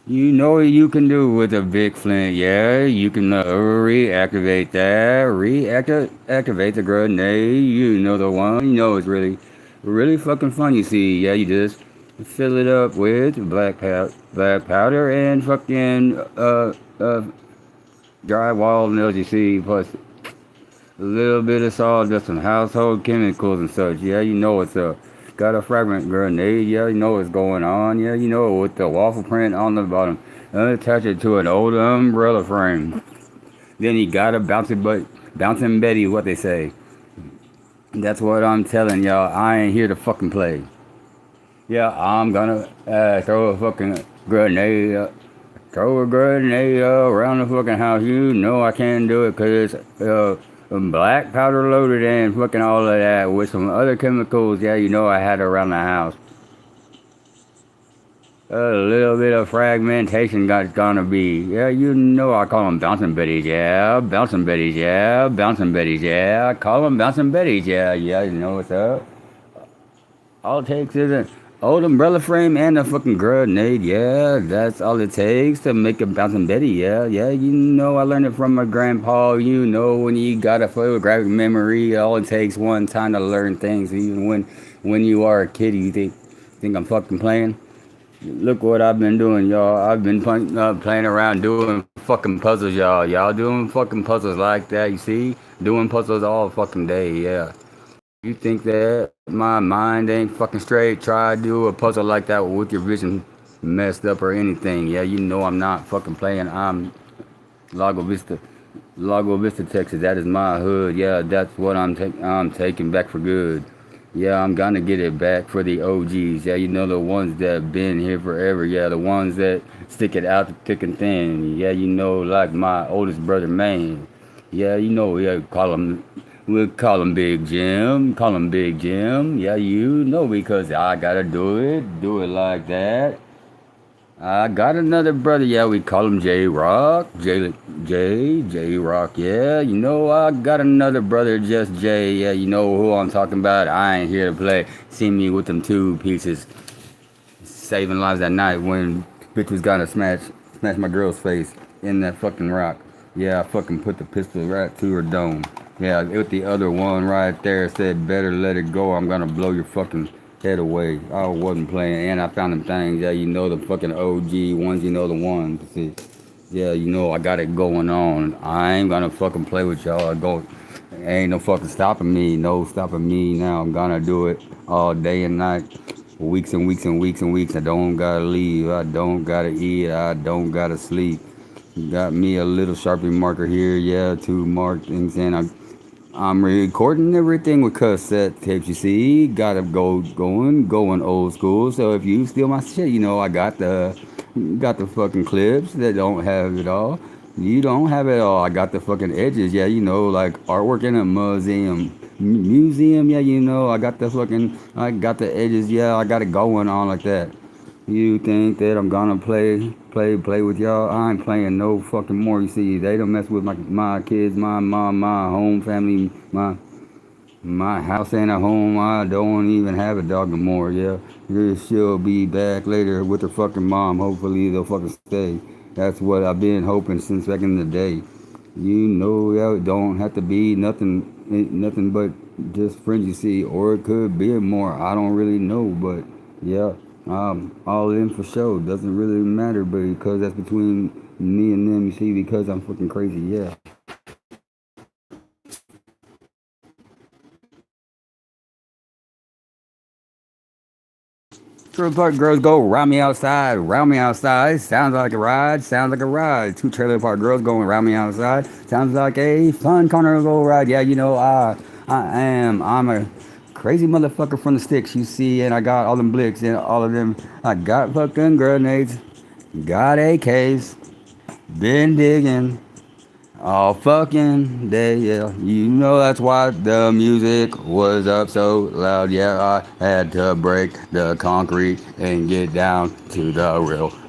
You know what you can do with a big flint, yeah. You can reactivate that, activate the grenade. You know the one. You know it's really fucking fun. You see, yeah. You just fill it up with black powder, and fucking drywall nails. You see, plus a little bit of salt, just some household chemicals and such. Yeah, you know it's a got a fragment grenade. Yeah, you know what's going on. Yeah, you know with the waffle print on the bottom. Attach it to an old umbrella frame. Then you got a bouncing Betty, what they say. That's what I'm telling y'all. I ain't here to fucking play. Yeah, I'm gonna throw a fucking grenade. Throw a grenade around the fucking house. You know I can't do it 'cause it's black powder loaded and fucking all of that with some other chemicals. Yeah, you know I had around the house. A little bit of fragmentation got gonna be. Yeah, you know I call them bouncing betties. Yeah, bouncing betties. Yeah, bouncing betties. Yeah, I call them bouncing betties. Yeah, yeah, you know what's up. All it takes is an old umbrella frame and a fucking grenade. Yeah, that's all it takes to make a bouncing Betty. Yeah, yeah, you know I learned it from my grandpa. You know when you got a photographic memory, all it takes one time to learn things. Even when you are a kid, you think I'm fucking playing. Look what I've been doing, y'all. I've been playing around doing fucking puzzles, y'all. Y'all doing fucking puzzles like that, you see? Doing puzzles all fucking day, yeah. You think that my mind ain't fucking straight? Try to do a puzzle like that with your vision messed up or anything. Yeah, you know I'm not fucking playing. I'm Lago Vista, Lago Vista, Texas. That is my hood. Yeah, that's what I'm taking back for good. Yeah, I'm gonna get it back for the OGs. Yeah, you know the ones that been here forever. Yeah, the ones that stick it out thick and thin. Yeah, you know like my oldest brother, man. Yeah, you know, yeah, we'll call him Big Jim, call him Big Jim. Yeah, you know, because I gotta do it like that. I got another brother, yeah, we call him J Rock, J Rock, yeah. You know, I got another brother, just J, yeah, you know who I'm talking about. I ain't here to play. See me with them two pieces, saving lives at night when bitch was gonna smash my girl's face in that fucking rock. Yeah, I fucking put the pistol right to her dome. Yeah, with the other one right there said, better let it go. I'm gonna blow your fucking head away. I wasn't playing, and I found them things. Yeah, you know the fucking OG ones. You know the ones. See, yeah, you know I got it going on. I ain't gonna fucking play with y'all. I go, ain't no fucking stopping me. No stopping me now. I'm gonna do it all day and night, weeks and weeks and weeks and weeks. I don't gotta leave. I don't gotta eat. I don't gotta sleep. Got me a little Sharpie marker here, yeah, to mark things in. I'm recording everything with cassette tapes, you see. Gotta going old school. So if you steal my shit, you know I got the fucking clips that don't have it all. You don't have it all. I got the fucking edges, yeah, you know, like artwork in a museum, yeah, you know. I got the edges, yeah. I got it going on like that. You think that I'm gonna play with y'all? I ain't playing no fucking more. You see, they don't mess with my kids, my mom, my home family, my house ain't a home. I don't even have a dog no more. Yeah, she'll be back later with her fucking mom. Hopefully they'll fucking stay. That's what I've been hoping since back in the day. You know, yeah, it don't have to be nothing but just friends. You see, or it could be more. I don't really know, but yeah. All in for show. Doesn't really matter, but because that's between me and them, you see, because I'm fucking crazy, yeah. Trailer park girls go round me outside, round me outside. Sounds like a ride, sounds like a ride. Two trailer park girls going round me outside. Sounds like a fun carnival ride. Yeah, you know, I'm a crazy motherfucker from the sticks, you see, and I got all them blicks and all of them. I got fucking grenades, got AKs, been digging. All fucking day, yeah. You know that's why the music was up so loud. Yeah, I had to break the concrete and get down to the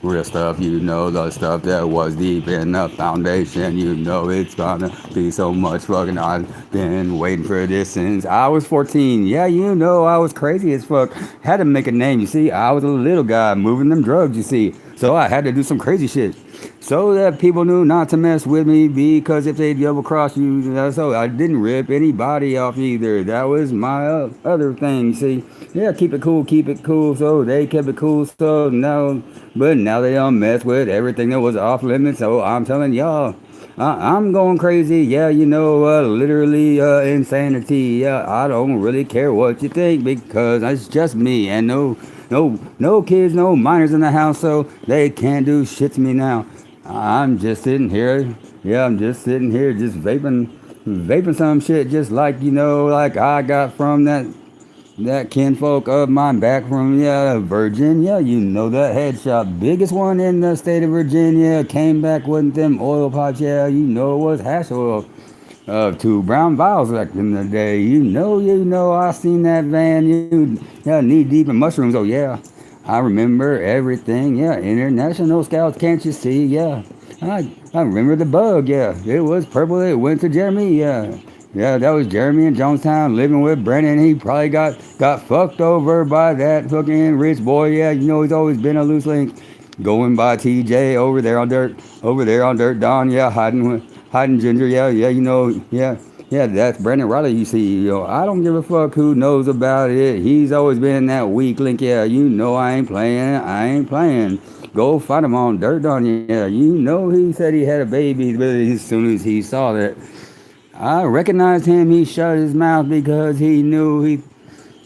real stuff. You know the stuff that was deep in the foundation. You know it's gonna be so much fucking. I've been waiting for this since I was 14. Yeah, you know I was crazy as fuck. Had to make a name. You see, I was a little guy moving them drugs. You see. So I had to do some crazy shit so that people knew not to mess with me because if they double cross you, so I didn't rip anybody off either. That was my other thing. See, yeah, keep it cool. So they kept it cool. So now, but now they don't mess with everything that was off limits. So I'm telling y'all. I'm going crazy, yeah, literally insanity. Yeah, I don't really care what you think because it's just me and no kids, no minors in the house, so they can't do shit to me now. I'm just sitting here, yeah, I'm just sitting here, just vaping some shit, just like like I got from that kinfolk of mine back from Virginia. You know that head shop, biggest one in the state of Virginia. Came back with them oil pots. Yeah, it was hash oil. Two brown vials back in the day. I seen that van. Yeah, knee deep in mushrooms. Oh yeah, I remember everything. Yeah, international scouts. Can't you see? Yeah, I remember the bug. Yeah, it was purple. It went to Jeremy. Yeah. Yeah, that was Jeremy in Jonestown living with Brennan. He probably got fucked over by that fucking rich boy. Yeah, he's always been a loose link. Going by TJ over there on Dirt Don. Yeah, hiding Ginger. Yeah, yeah, yeah. That's Brandon Riley. You see, I don't give a fuck who knows about it. He's always been that weak link. Yeah, I ain't playing. I ain't playing. Go find him on Dirt Don. Yeah, he said he had a baby, but as soon as he saw that. I recognized him. He shut his mouth because he knew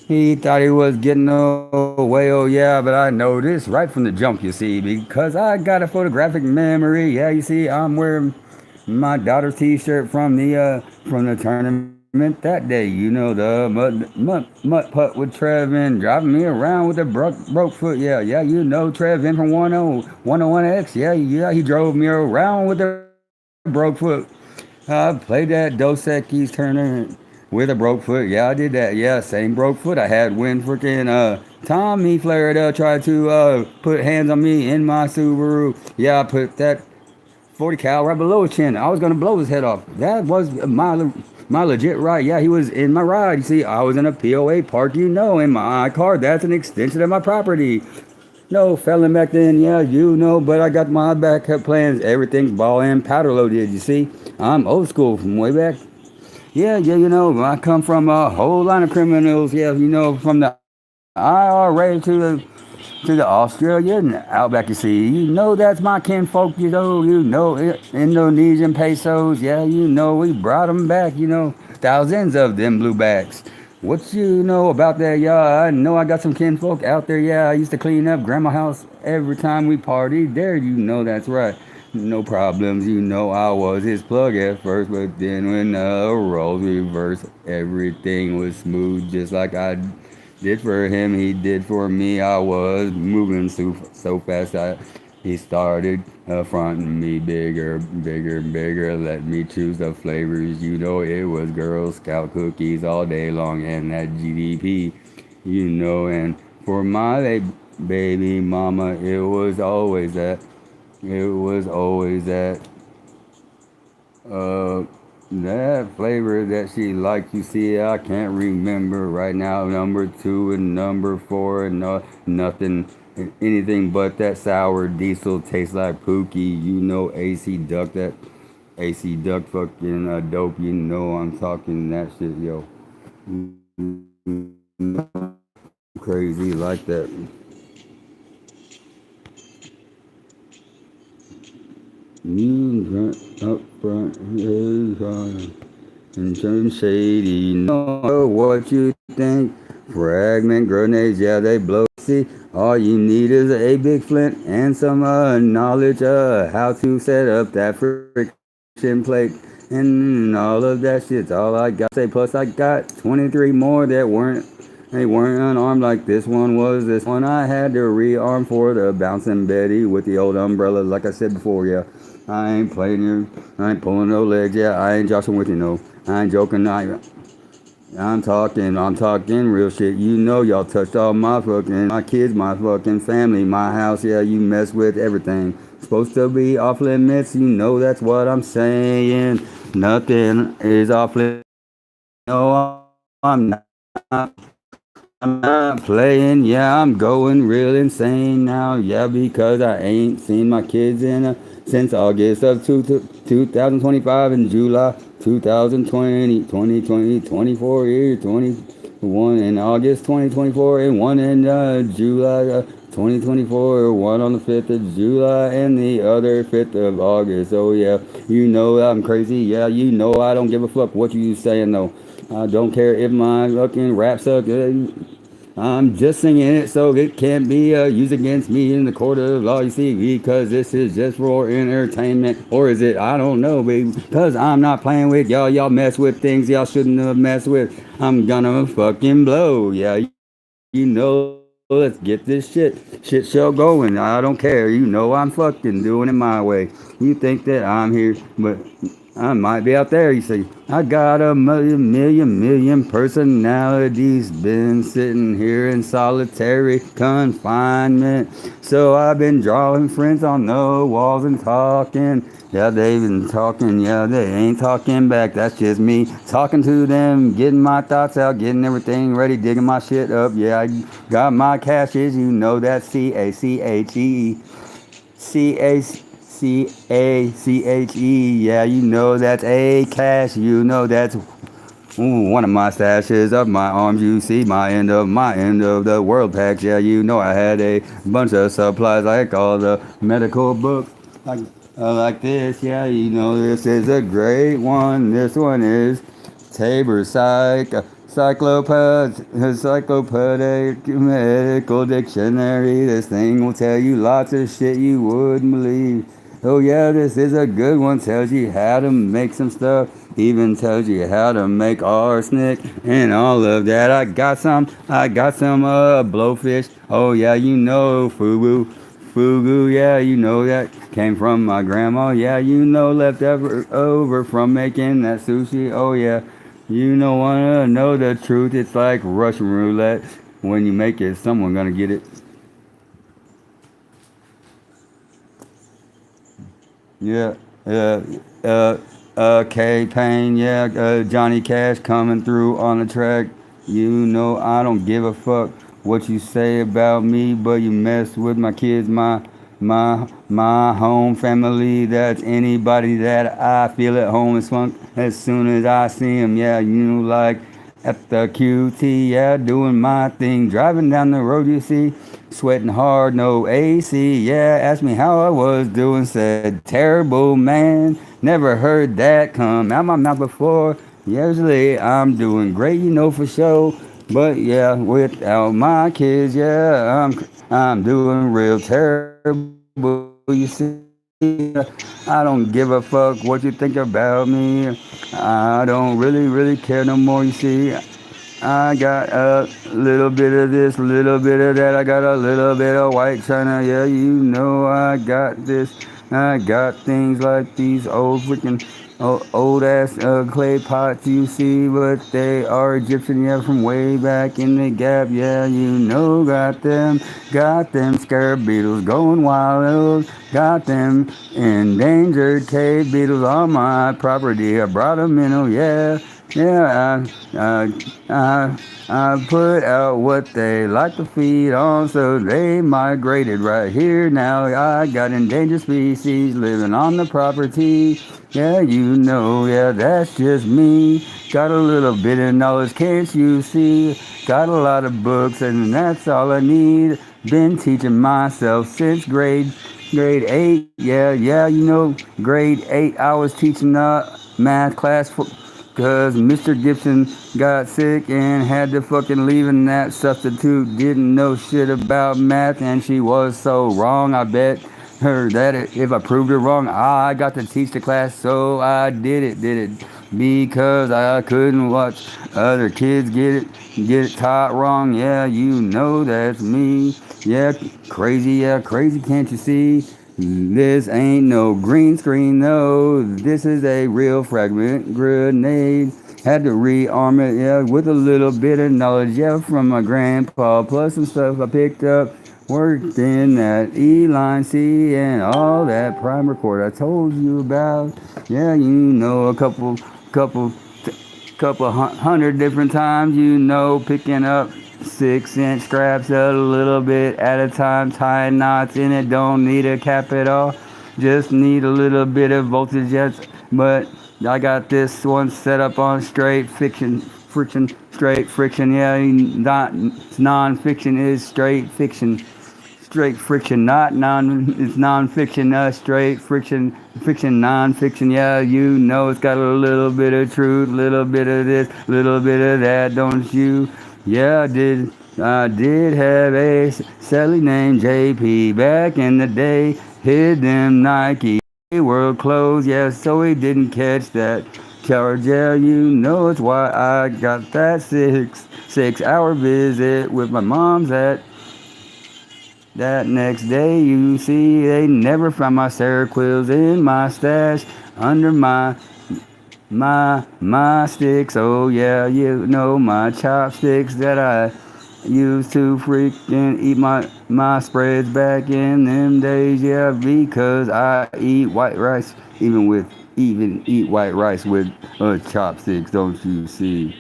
he thought he was getting away. Oh yeah, but I noticed right from the jump. You see, because I got a photographic memory. Yeah, you see, I'm wearing my daughter's T-shirt from the tournament that day. The mud putt with Trev and driving me around with a broke foot. Yeah, yeah, Trev in from 101X. Yeah, yeah, he drove me around with a broke foot. I played that Dos Equis tournament with a broke foot. Yeah, I did that. Yeah, same broke foot I had when freaking Tommy flared up, tried to put hands on me in my Subaru. Yeah, I put that 40 cal right below his chin. I was gonna blow his head off. That was my legit ride. Yeah, he was in my ride. You see, I was in a POA park. In my car. That's an extension of my property. No, felon back then, yeah, but I got my backup plans. Everything's ball and powder loaded, you see. I'm old school from way back. Yeah, yeah, I come from a whole line of criminals, yeah, from the IRA to the Australian outback, you see. That's my kinfolk, Indonesian pesos, yeah, we brought them back, thousands of them bluebacks. What you know about that, y'all? I know I got some kinfolk out there, yeah. I used to clean up grandma's house every time we partied there, that's right. No problems, I was his plug at first, but then when the roles reversed, everything was smooth, just like I did for him, he did for me. I was moving so fast, he started fronting me bigger, let me choose the flavors. It was Girl Scout cookies all day long and that GDP, and for my baby mama, it was always that uh, that flavor that she liked. You see, I can't remember right now. Number 2 and number 4 and nothing, anything but that sour diesel tastes like Pookie. AC Duck, that AC Duck fucking dope. I'm talking that shit, yo. Crazy like that. Up front, and some shady. Know what you think? Fragment grenades, yeah, they blow. See, all you need is a big flint and some knowledge how to set up that friction plate. And all of that shit's all I got. Say, plus I got 23 more that they weren't unarmed like this one was. This one I had to rearm for the bouncing Betty with the old umbrella, like I said before, yeah. I ain't playing you. I ain't pulling no legs, yeah. I ain't joshing with you, no. I ain't joking, I'm talking real shit. Y'all touched all my kids, my fucking family, my house, yeah, you mess with everything. Supposed to be off limits, that's what I'm saying. Nothing is off limits. No, I'm not. I'm not playing, yeah, I'm going real insane now, yeah, because I ain't seen my kids since August of 2025 and July 2020, 2020, 24 years, 21 in August 2024 and one in July 2024, one on the 5th of July and the other 5th of August. Oh yeah, you know I'm crazy, yeah, you know I don't give a fuck what you saying though. I don't care if my fucking rap suck. I'm just singing it so it can't be used against me in the court of law, you see, because this is just for entertainment. Or is it? I don't know, baby. Because I'm not playing with y'all. Y'all mess with things y'all shouldn't have messed with. I'm gonna fucking blow. Yeah, you know, let's get this shit show going. I don't care. You know I'm fucking doing it my way. You think that I'm here, but I might be out there, you see. I got a million personalities. Been sitting here in solitary confinement. So I've been drawing friends on the walls and talking. Yeah, they've been talking. Yeah, they ain't talking back. That's just me talking to them, getting my thoughts out, getting everything ready, digging my shit up. Yeah, I got my caches. You know that CACHE. Yeah, you know that's a cash. You know that's one of my stashes of my arms. You see my end of the world packs. Yeah, you know I had a bunch of supplies like all the medical books. Like, like this. Yeah, you know this is a great one. This one is Tabor Cyclopedic Medical Dictionary. This thing will tell you lots of shit you wouldn't believe. Oh yeah, this is a good one. Tells you how to make some stuff. Even tells you how to make arsenic and all of that. I got some blowfish. Oh yeah, you know fugu. Yeah, you know that came from my grandma. Yeah, you know left over from making that sushi. Oh yeah, you don't wanna know the truth. It's like Russian roulette. When you make it, someone gonna get it. Yeah, uh, K-Pain, yeah, Johnny Cash coming through on the track. You know I don't give a fuck what you say about me, but you mess with my kids, my home family. That's anybody that I feel at home as fun as soon as I see them. Yeah, you know, like at the QT, yeah, doing my thing, driving down the road, you see, sweating hard, no AC, yeah, asked me how I was doing, said, terrible, man, never heard that come out my mouth before, usually I'm doing great, you know, for sure, but yeah, without my kids, yeah, I'm doing real terrible, you see, I don't give a fuck what you think about me, I don't really care no more, you see, I got a little bit of this, little bit of that. I got a little bit of white china. Yeah, you know I got this. I got things like these old freaking old ass clay pots you see, but they are Egyptian, yeah, from way back in the gap. Yeah, you know got them scarab beetles going wild. Got them endangered cave beetles on my property. I brought them in, oh yeah. Yeah, I put out what they like to feed on, so they migrated right here. Now I got endangered species living on the property. Yeah, you know, yeah, that's just me. Got a little bit of knowledge, can't you see? Got a lot of books, and that's all I need. Been teaching myself since grade 8. Yeah, you know, grade 8. I was teaching math class for because Mr. Gibson got sick and had to fucking leave, and that substitute didn't know shit about math, and she was so wrong. I bet her that if I proved her wrong, I got to teach the class, so I did it because I couldn't watch other kids get it taught wrong. Yeah, you know that's me. Yeah, crazy, can't you see? This ain't no green screen, no. This is a real fragment grenade. Had to rearm it, yeah, with a little bit of knowledge, yeah, from my grandpa. Plus some stuff I picked up. Worked in that E-line C and all that prime record I told you about. Yeah, you know, couple hundred different times, you know, picking up 6-inch straps a little bit at a time, tying knots in it, don't need a cap at all, just need a little bit of voltage, yes, but I got this one set up on straight friction, straight friction, yeah, not non-fiction is straight fiction. Straight friction, not it's non-fiction, straight fiction, non-fiction, yeah, you know it's got a little bit of truth, little bit of this, little bit of that, don't you? Yeah, I did have a Sally named JP back in the day, hid them Nike world clothes, yeah, so he didn't catch that charge, yeah, you know it's why I got that 6 hour visit with my mom's at that next day, you see, they never found my Seroquels in my stash under my sticks. Oh yeah, you know my chopsticks that I used to freaking eat my spreads back in them days. Yeah, because I eat white rice even eat white rice with chopsticks. Don't you see?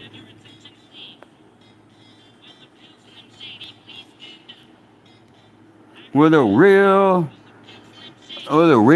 With a real, with a real.